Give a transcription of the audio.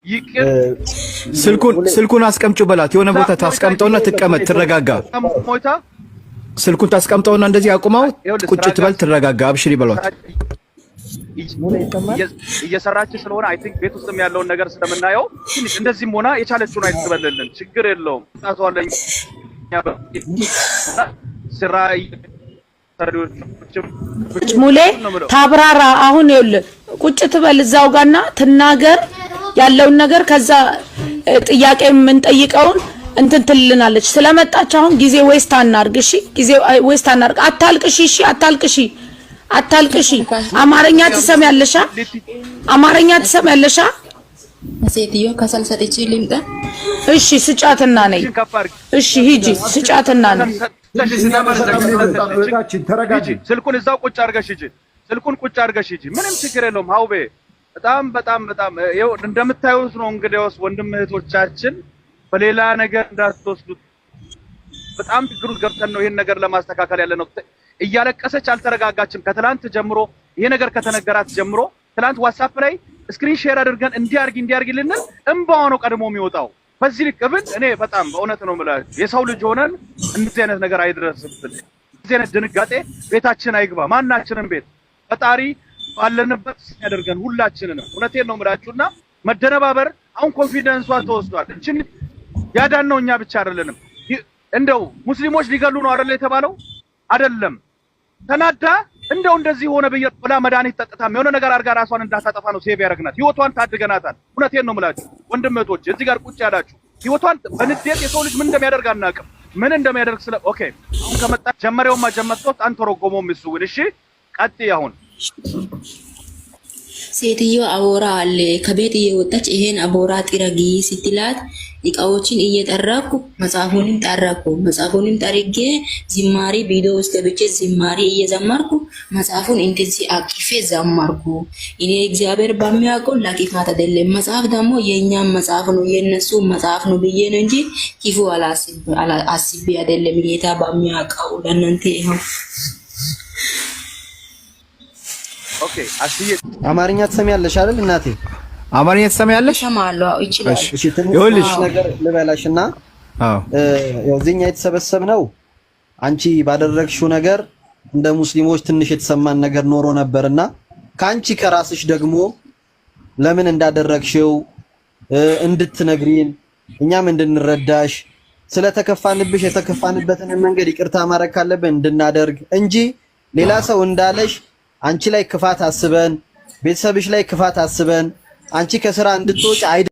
ይቅር ስልኩን አስቀምጪው በላት። የሆነ ቦታ ታስቀምጠውና ትቀመጥ፣ ትረጋጋ። ስልኩን ታስቀምጠውና እንደዚህ አቁማው ቁጭ ትበል፣ ትረጋጋ። አብሽሪ በሏት። እየሰራች ስለሆነ አይ ቲንክ ቤት ውስጥም ያለውን ነገር ስለምናየው ትንሽ እንደዚህም ሆና የቻለችውን አይትበልልን፣ ችግር የለውም። ታቷለኝ ስራ ሙሌ ታብራራ። አሁን ይኸውልህ ቁጭ ትበል እዛው ጋርና ትናገር ያለውን ነገር። ከዛ ጥያቄ የምንጠይቀውን እንትን ትልናለች። ስለመጣች አሁን ጊዜ ዌስት አናርግ። እሺ ጊዜ ዌስት አናርግ። አታልቅሺ። እሺ አታልቅሺ። አማርኛ ትሰሚያለሽ? አማርኛ ትሰሚያለሽ? ሴትዮ ከሰል ሰጥቼ ልምጣ። እሺ ስጫትና ነይ። እሺ ሂጂ ስጫትና ነይ። ስልኩን እዛው ቁጭ አድርገሽ ሂጂ። ስልኩን ቁጭ አድርገሽ ሂጂ። ምንም ችግር የለውም። ሀውቤ በጣም ይኸው እንደምታዩት ነው። እንግዲያውስ ወንድም እህቶቻችን በሌላ ነገር እንዳትወስዱት። በጣም ችግሩ ገብተን ነው ይሄን ነገር ለማስተካከል ያለ ነው። እያለቀሰች አልተረጋጋችም። ከትላንት ጀምሮ ይሄ ነገር ከተነገራት ጀምሮ ትላንት ዋትስአፕ ላይ ስክሪን ሼር አድርገን እንዲያርግ ልንል እንባዋ ነው ቀድሞ የሚወጣው። በዚህ ልክ እብን እኔ በጣም በእውነት ነው የምላችሁ የሰው ልጅ ሆነን እንደዚህ አይነት ነገር አይድረስብን። እንደዚህ አይነት ድንጋጤ ቤታችን አይግባ። ማናችንም ቤት ፈጣሪ ባለንበት ያደርገን ሁላችንንም። እውነቴን ነው የምላችሁና መደነባበር አሁን ኮንፊደንሷ ተወስዷል። እቺን ያዳነው እኛ ብቻ አይደለንም። እንደው ሙስሊሞች ሊገሉ ነው አይደል የተባለው? አይደለም ተናዳ እንደው እንደዚህ ሆነ ብላ መድኃኒት ጠጥታም የሆነ ነገር አድርጋ ራሷን እንዳታጠፋ ነው ሴቭ ያደረግናት። ህይወቷን ታድገናታል። እውነቴን ነው የምላችሁ ወንድም እህቶች እዚህ ጋር ቁጭ ያላችሁ ህይወቷን በንዴት የሰው ልጅ ምን እንደሚያደርግ አናውቅም። ምን እንደሚያደርግ ኦኬ አሁን ከመጣ ጀመሪያውማ ጀመጥቶት አንተረጎመው ምስውን። እሺ ቀጥይ አሁን ሴትዮ አቦራ አለ ከቤት እየወጣች ይሄን አቦራ ጥረጊ ስትላት እቃዎችን እየጠረኩ መጽሐፉንም ጠረኩ። መጽሐፉንም ጠርጌ ዝማሬ ቪዲዮ ውስጥ ገብቼ ዝማሬ እየዘመርኩ መጽሐፉን እንደዚህ አቅፌ ዘመርኩ። እኔ እግዚአብሔር በሚያውቀው ለክፋት አይደለም። መጽሐፍ ደግሞ የኛም መጽሐፍ ነው የነሱ መጽሐፍ ነው ብዬ ነው እንጂ ክፉ አስቤ አይደለም። ጌታ በሚያውቀው ለእናንተ ይሁን። ኦኬ አስዬ አማርኛ ትሰሚያለሽ አይደል እናቴ? አማርኛ ትሰሚያለሽ? ሰማለሁ። ይችላል። እሺ ትንሽ ነገር ልበላሽና ያው እዚህኛ የተሰበሰብነው አንቺ ባደረግሽው ነገር እንደ ሙስሊሞች ትንሽ የተሰማን ነገር ኖሮ ነበርና ካንቺ ከራስሽ ደግሞ ለምን እንዳደረግሽው እንድትነግሪን እኛም እንድንረዳሽ ስለተከፋንብሽ የተከፋንበትን መንገድ ይቅርታ ማድረግ ካለብን እንድናደርግ እንጂ ሌላ ሰው እንዳለሽ አንቺ ላይ ክፋት አስበን ቤተሰብሽ ላይ ክፋት አስበን አንቺ ከስራ እንድትወጪ